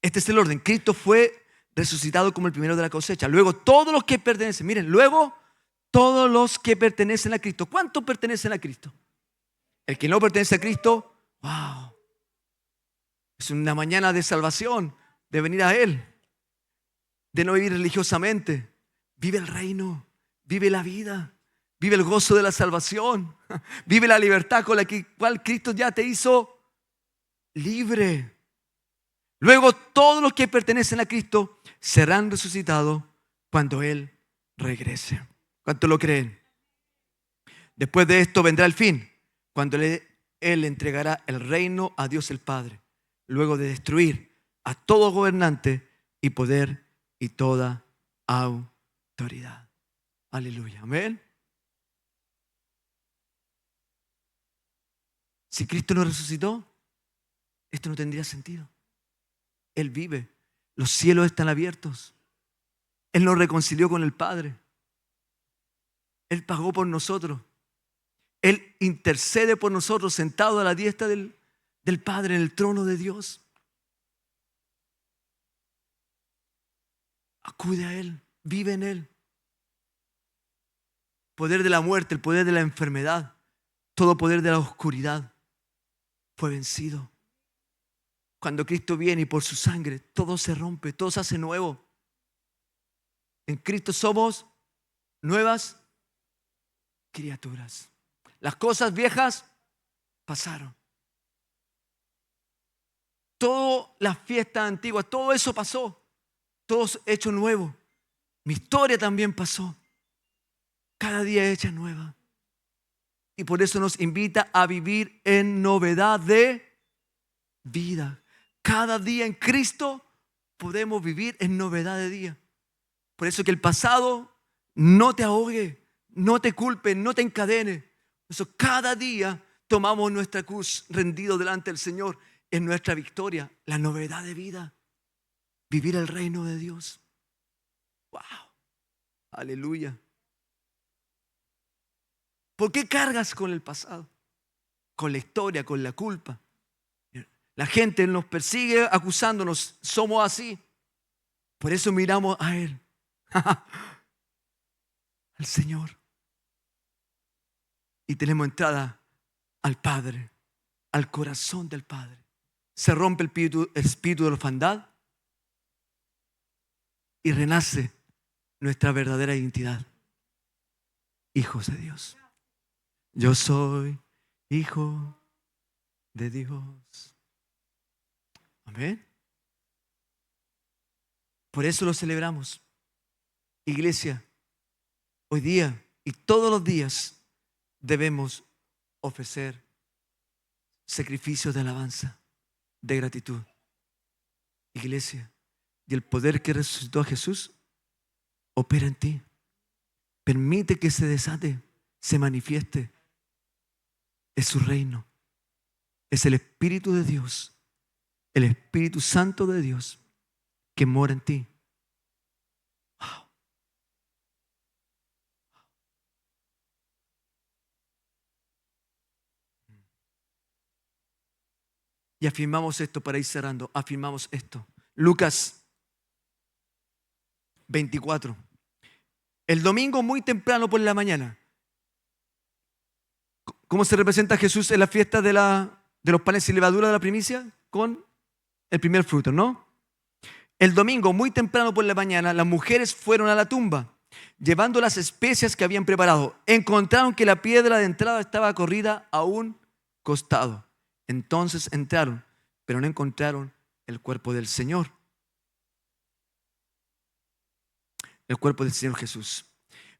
Este es el orden. Cristo fue resucitado como el primero de la cosecha. Luego todos los que pertenecen, miren, luego todos los que pertenecen a Cristo. ¿Cuántos pertenecen a Cristo? El que no pertenece a Cristo, wow, es una mañana de salvación, de venir a Él, de no vivir religiosamente. Vive el reino, vive la vida, vive el gozo de la salvación, vive la libertad con la cual Cristo ya te hizo libre. Luego todos los que pertenecen a Cristo serán resucitados cuando Él regrese. ¿Cuántos lo creen? Después de esto vendrá el fin, cuando Él entregará el reino a Dios el Padre, luego de destruir a todo gobernante y poder y toda autoridad. Aleluya, amén. Si Cristo no resucitó, esto no tendría sentido. Él vive, los cielos están abiertos, Él nos reconcilió con el Padre, Él pagó por nosotros, Él intercede por nosotros sentado a la diestra del Padre en el trono de Dios. Acude a Él, vive en Él. Poder de la muerte, el poder de la enfermedad, todo poder de la oscuridad fue vencido. Cuando Cristo viene y por su sangre todo se rompe, todo se hace nuevo. En Cristo somos nuevas criaturas. Las cosas viejas pasaron. Todas las fiestas antiguas, todo eso pasó. Todo es hecho nuevo. Mi historia también pasó. Cada día es hecha nueva. Y por eso nos invita a vivir en novedad de vida. Cada día en Cristo podemos vivir en novedad de día. Por eso que el pasado no te ahogue, no te culpe, no te encadene. Por eso cada día tomamos nuestra cruz rendido delante del Señor en nuestra victoria, la novedad de vida. Vivir el reino de Dios. ¡Wow! Aleluya. ¿Por qué cargas con el pasado? Con la historia, con la culpa. La gente nos persigue acusándonos. Somos así. Por eso miramos a Él. Al Señor. Y tenemos entrada al Padre. Al corazón del Padre. Se rompe el espíritu de orfandad. Y renace nuestra verdadera identidad. Hijos de Dios. Yo soy hijo de Dios. Amén. Por eso lo celebramos. Iglesia, hoy día y todos los días debemos ofrecer sacrificios de alabanza, de gratitud. Iglesia, y el poder que resucitó a Jesús opera en ti. Permite que se desate, se manifieste. Es su reino. Es el Espíritu de Dios. El Espíritu Santo de Dios que mora en ti. Wow. Y afirmamos esto para ir cerrando. Afirmamos esto. Lucas 24. El domingo muy temprano por la mañana. ¿Cómo se representa Jesús en la fiesta de los panes sin levadura de la primicia? Con el primer fruto, ¿no? El domingo, muy temprano por la mañana, las mujeres fueron a la tumba, llevando las especias que habían preparado. Encontraron que la piedra de entrada estaba corrida a un costado. Entonces entraron, pero no encontraron el cuerpo del Señor. El cuerpo del Señor Jesús.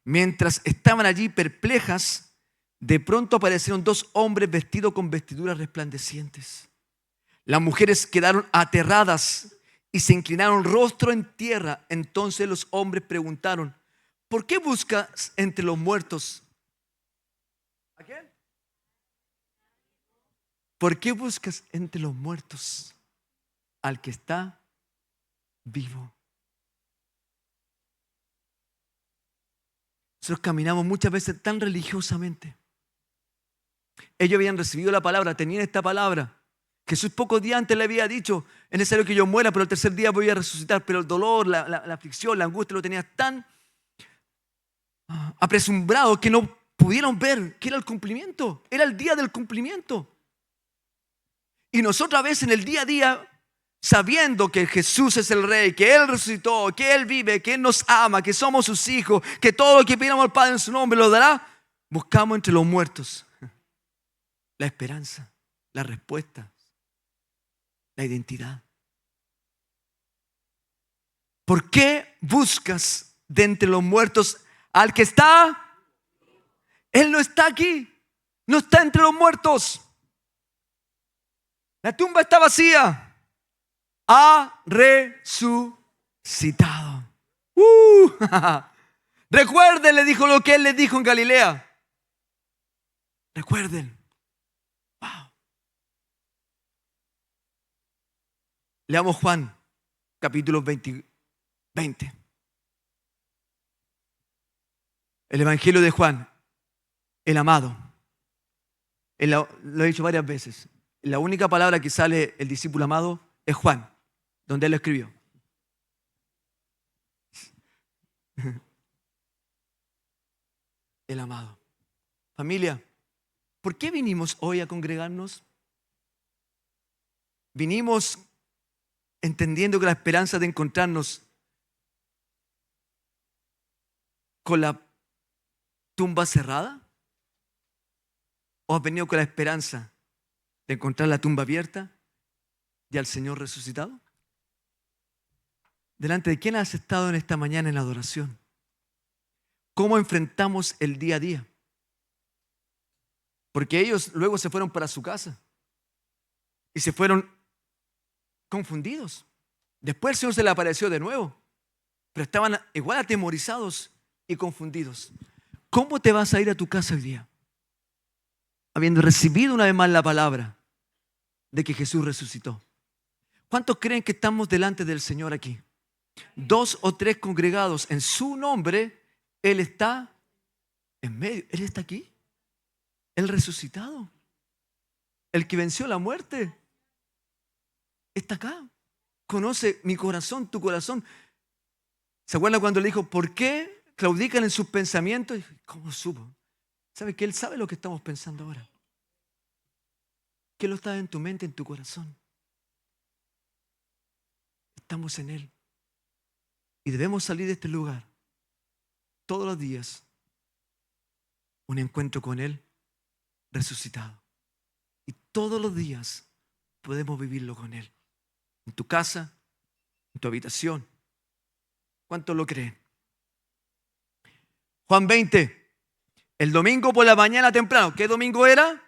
Mientras estaban allí perplejas, de pronto aparecieron dos hombres vestidos con vestiduras resplandecientes. Las mujeres quedaron aterradas y se inclinaron rostro en tierra. Entonces los hombres preguntaron: ¿por qué buscas entre los muertos? ¿A quién? ¿Por qué buscas entre los muertos al que está vivo? Nosotros caminamos muchas veces tan religiosamente. Ellos habían recibido la palabra, tenían esta palabra. Jesús pocos días antes le había dicho: es necesario que yo muera, pero el tercer día voy a resucitar. Pero el dolor, la aflicción, la angustia lo tenía tan apresurado que no pudieron ver que era el cumplimiento. Era el día del cumplimiento. Y nosotros a veces en el día a día, sabiendo que Jesús es el Rey, que Él resucitó, que Él vive, que Él nos ama, que somos sus hijos, que todo lo que pidamos al Padre en su nombre lo dará, buscamos entre los muertos la esperanza, la respuesta, la identidad. ¿Por qué buscas de entre los muertos al que está? Él no está aquí, no está entre los muertos. La tumba está vacía. Ha resucitado. Recuerden, le dijo lo que Él les dijo en Galilea. Recuerden. Wow. Leamos Juan, capítulo 20. El Evangelio de Juan, el amado. Lo he dicho varias veces. La única palabra que sale el discípulo amado es Juan, donde él lo escribió. El amado. Familia, ¿por qué vinimos hoy a congregarnos? Vinimos entendiendo que la esperanza de encontrarnos con la tumba cerrada, ¿o has venido con la esperanza de encontrar la tumba abierta y al Señor resucitado? ¿Delante de quién has estado en esta mañana en la adoración? ¿Cómo enfrentamos el día a día? Porque ellos luego se fueron para su casa y se fueron confundidos. Después el Señor se le apareció de nuevo, pero estaban igual atemorizados y confundidos. ¿Cómo te vas a ir a tu casa hoy día? Habiendo recibido una vez más la palabra de que Jesús resucitó. ¿Cuántos creen que estamos delante del Señor aquí? 2 o 3 congregados en su nombre, Él está en medio. Él está aquí. El resucitado. El que venció la muerte. Está acá. Conoce mi corazón, tu corazón. ¿Se acuerdan cuando le dijo: ¿por qué claudican en sus pensamientos? ¿Cómo supo? ¿Sabe que Él sabe lo que estamos pensando ahora? Que lo está en tu mente, en tu corazón. Estamos en Él. Y debemos salir de este lugar todos los días. Un encuentro con Él resucitado. Y todos los días podemos vivirlo con Él. En tu casa, en tu habitación. ¿Cuántos lo creen? Juan 20. El domingo por la mañana temprano. ¿Qué domingo era?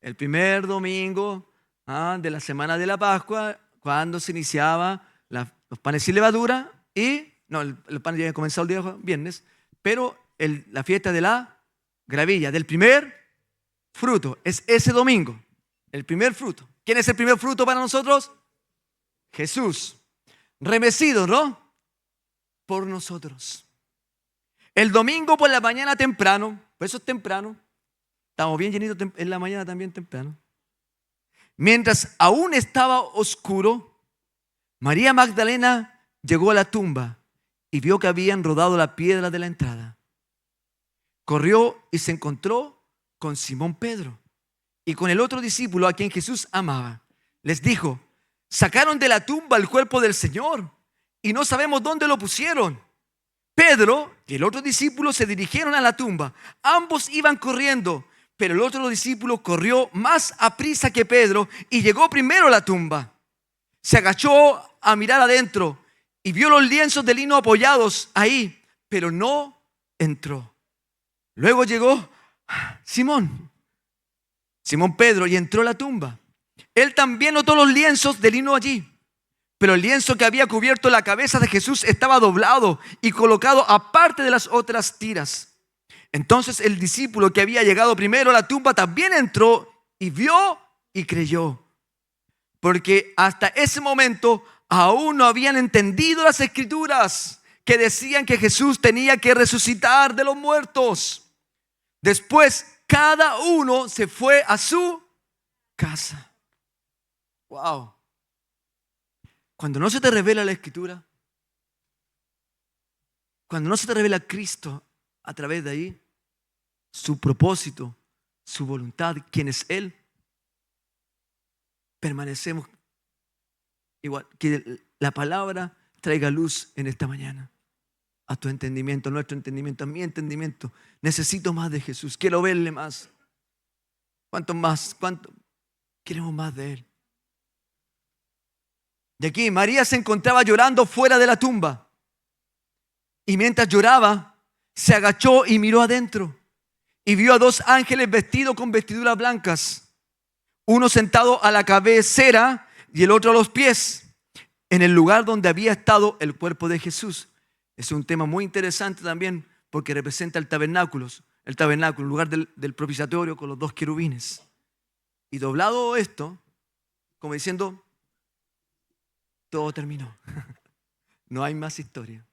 El primer domingo de la semana de la Pascua, cuando se iniciaba los panes sin levadura y, no, el pan ya había comenzado el día viernes, pero la fiesta de la gravilla, del primer fruto, es ese domingo, el primer fruto. ¿Quién es el primer fruto para nosotros? Jesús, remecido, ¿no? Por nosotros. El domingo por la mañana temprano, por eso es temprano, estamos bien llenitos en la mañana también temprano. Mientras aún estaba oscuro, María Magdalena llegó a la tumba y vio que habían rodado la piedra de la entrada. Corrió y se encontró con Simón Pedro y con el otro discípulo a quien Jesús amaba. Les dijo: sacaron de la tumba el cuerpo del Señor y no sabemos dónde lo pusieron. Pedro y el otro discípulo se dirigieron a la tumba. Ambos iban corriendo, Pero el otro discípulo corrió más aprisa que Pedro y llegó primero a la tumba. Se agachó a mirar adentro y vio los lienzos de lino apoyados ahí, pero no entró. Luego llegó Simón Pedro, y entró a la tumba. Él también notó los lienzos de lino allí, pero el lienzo que había cubierto la cabeza de Jesús estaba doblado y colocado aparte de las otras tiras. Entonces el discípulo que había llegado primero a la tumba también entró y vio y creyó, porque hasta ese momento aún no habían entendido las escrituras que decían que Jesús tenía que resucitar de los muertos. Después cada uno se fue a su casa. Wow. Cuando no se te revela la escritura, cuando no se te revela Cristo a través de ahí, su propósito, su voluntad, quién es Él, permanecemos igual. Que la palabra traiga luz en esta mañana a tu entendimiento, a nuestro entendimiento, a mi entendimiento. Necesito más de Jesús, quiero verle más. ¿Cuánto más? ¿Cuánto? Queremos más de Él. De aquí, María se encontraba llorando fuera de la tumba. Y mientras lloraba, se agachó y miró adentro. Y vio a dos ángeles vestidos con vestiduras blancas. Uno sentado a la cabecera y el otro a los pies, en el lugar donde había estado el cuerpo de Jesús. Es un tema muy interesante también porque representa el tabernáculo, el lugar del propiciatorio con los dos querubines. Y doblado esto, como diciendo, todo terminó. No hay más historia.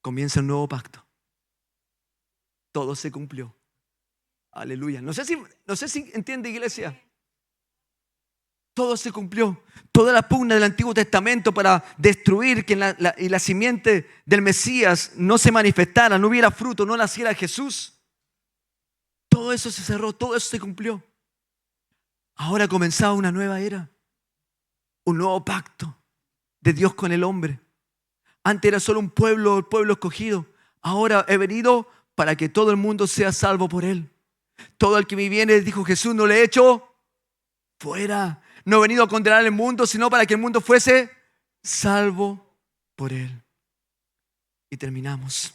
Comienza un nuevo pacto. Todo se cumplió. Aleluya. No sé si entiende, iglesia. Todo se cumplió. Toda la pugna del Antiguo Testamento para destruir que la simiente del Mesías no se manifestara, no hubiera fruto, no naciera Jesús. Todo eso se cerró, todo eso se cumplió. Ahora comenzaba una nueva era, un nuevo pacto de Dios con el hombre. Antes era solo un pueblo, el pueblo escogido. Ahora he venido para que todo el mundo sea salvo por Él. Todo el que me viene, dijo Jesús, no le he hecho fuera. No he venido a condenar el mundo, sino para que el mundo fuese salvo por Él. Y terminamos.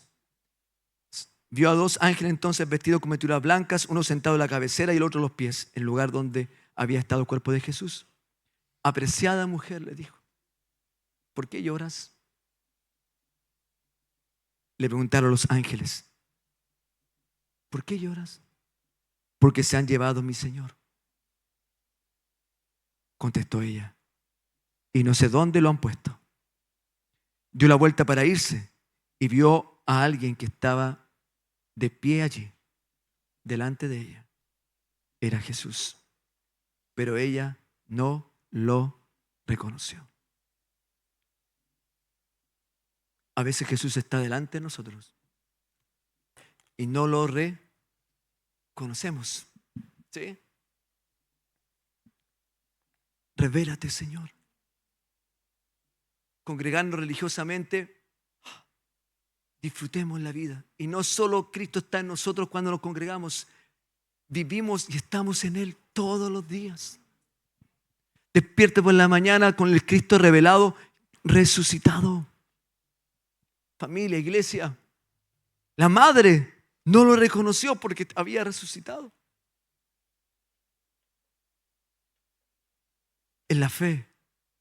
Vio a dos ángeles entonces vestidos con vestiduras blancas, uno sentado en la cabecera y el otro en los pies, en el lugar donde había estado el cuerpo de Jesús. Apreciada mujer, le dijo, ¿por qué lloras? Le preguntaron los ángeles, ¿por qué lloras? Porque se han llevado a mi Señor. Contestó ella, y no sé dónde lo han puesto. Dio la vuelta para irse y vio a alguien que estaba de pie allí, delante de ella. Era Jesús, pero ella no lo reconoció. A veces Jesús está delante de nosotros y no lo reconocemos. ¿Sí? Revélate, Señor. Congregarnos religiosamente, disfrutemos la vida. Y no solo Cristo está en nosotros cuando nos congregamos, vivimos y estamos en Él todos los días. Despierte por la mañana con el Cristo revelado, resucitado. Familia, iglesia, la madre no lo reconoció porque había resucitado. En la fe,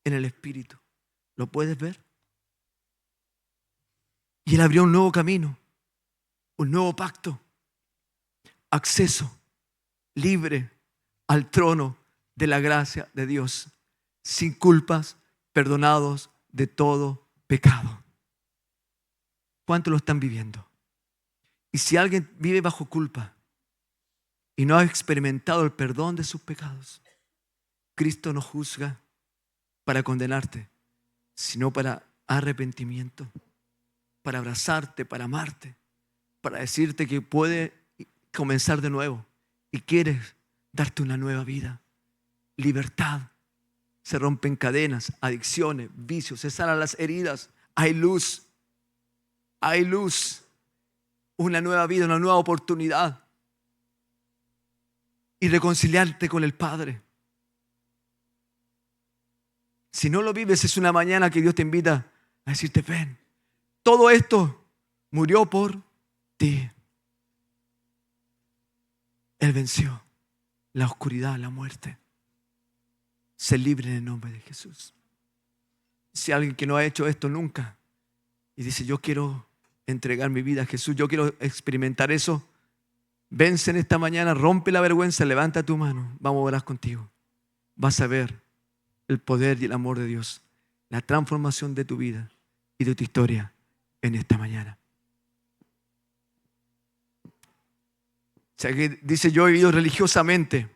en el Espíritu. ¿Lo puedes ver? Y Él abrió un nuevo camino, un nuevo pacto, acceso libre al trono de la gracia de Dios, sin culpas, perdonados de todo pecado. ¿Cuántos lo están viviendo? Y si alguien vive bajo culpa y no ha experimentado el perdón de sus pecados, Cristo no juzga para condenarte, sino para arrepentimiento, para abrazarte, para amarte, para decirte que puede comenzar de nuevo y quiere darte una nueva vida, libertad. Se rompen cadenas, adicciones, vicios, se sanan las heridas, hay luz. Hay luz. una nueva vida, una nueva oportunidad y reconciliarte con el Padre. Si no lo vives, es una mañana que Dios te invita a decirte: ven, todo esto murió por ti. Él venció la oscuridad, la muerte. Sé libre en el nombre de Jesús. Si alguien que no ha hecho esto nunca y dice: yo quiero entregar mi vida a Jesús, yo quiero experimentar eso, vence en esta mañana, rompe la vergüenza, levanta tu mano, vamos a orar contigo. Vas a ver el poder y el amor de Dios, la transformación de tu vida y de tu historia en esta mañana. O sea, que dice: yo he vivido religiosamente,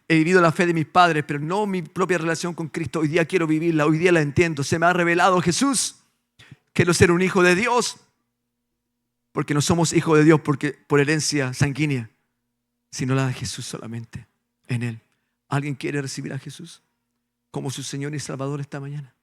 he vivido la fe de mis padres, pero no mi propia relación con Cristo. Hoy día quiero vivirla, hoy día la entiendo. Se me ha revelado Jesús. Quiero ser un hijo de Dios, porque no somos hijos de Dios porque por herencia sanguínea, sino la de Jesús solamente, en Él. ¿Alguien quiere recibir a Jesús como su Señor y Salvador esta mañana?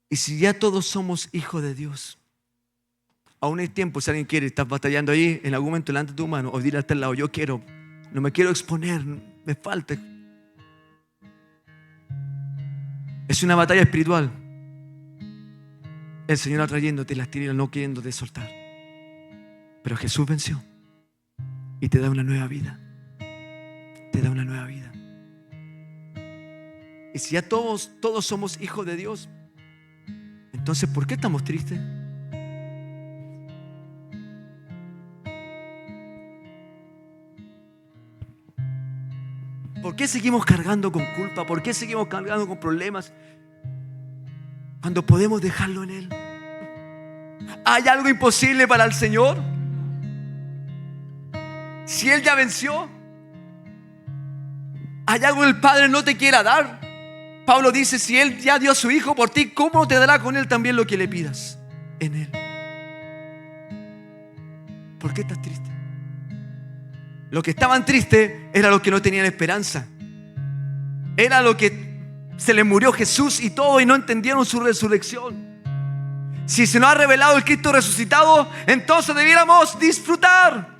Y si ya todos somos hijos de Dios, aún hay tiempo. Si alguien quiere, estás batallando ahí, en algún momento levanta tu mano o dile hasta el lado: yo quiero, no me quiero exponer, me falta. Es una batalla espiritual. El Señor atrayéndote las tinieblas, no queriéndote soltar. Pero Jesús venció y te da una nueva vida. Te da una nueva vida. Y si ya todos somos hijos de Dios, entonces ¿por qué estamos tristes? ¿Por qué seguimos cargando con culpa? ¿Por qué seguimos cargando con problemas cuando podemos dejarlo en Él? ¿Hay algo imposible para el Señor? Si Él ya venció, ¿hay algo que el Padre no te quiera dar? Pablo dice: si Él ya dio a su Hijo por ti, ¿cómo no te dará con Él también lo que le pidas en Él? ¿Por qué estás triste? Los que estaban tristes eran los que no tenían esperanza. Era lo que se les murió Jesús y todo, y no entendieron su resurrección. Si se nos ha revelado el Cristo resucitado, entonces debiéramos disfrutar,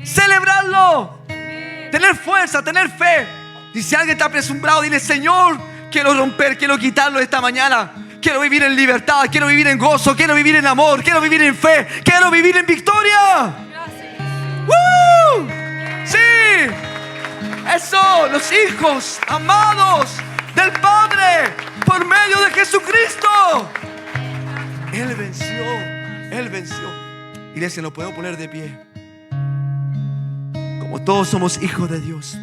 celebrarlo, tener fuerza, tener fe. Y si alguien está apresurado, dile: Señor, quiero romper, quiero quitarlo esta mañana. Quiero vivir en libertad, quiero vivir en gozo, quiero vivir en amor, quiero vivir en fe, quiero vivir en victoria. ¡Woo! ¡Sí! Eso, los hijos amados del Padre por medio de Jesucristo. Él venció, Él venció. Iglesia, nos podemos poner de pie. Como todos somos hijos de Dios,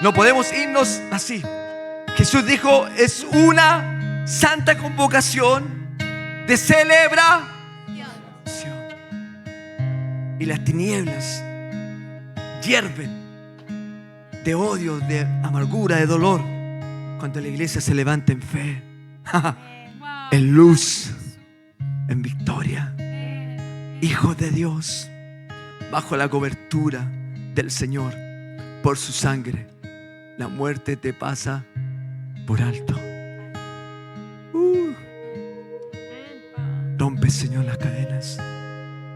no podemos irnos así. Jesús dijo: es una santa convocación de celebración. Y las tinieblas hierven de odio, de amargura, de dolor, cuando la iglesia se levanta en fe, en luz, en victoria. Hijos de Dios, bajo la cobertura del Señor, por su sangre, la muerte te pasa por alto. Rompe, Señor, las cadenas.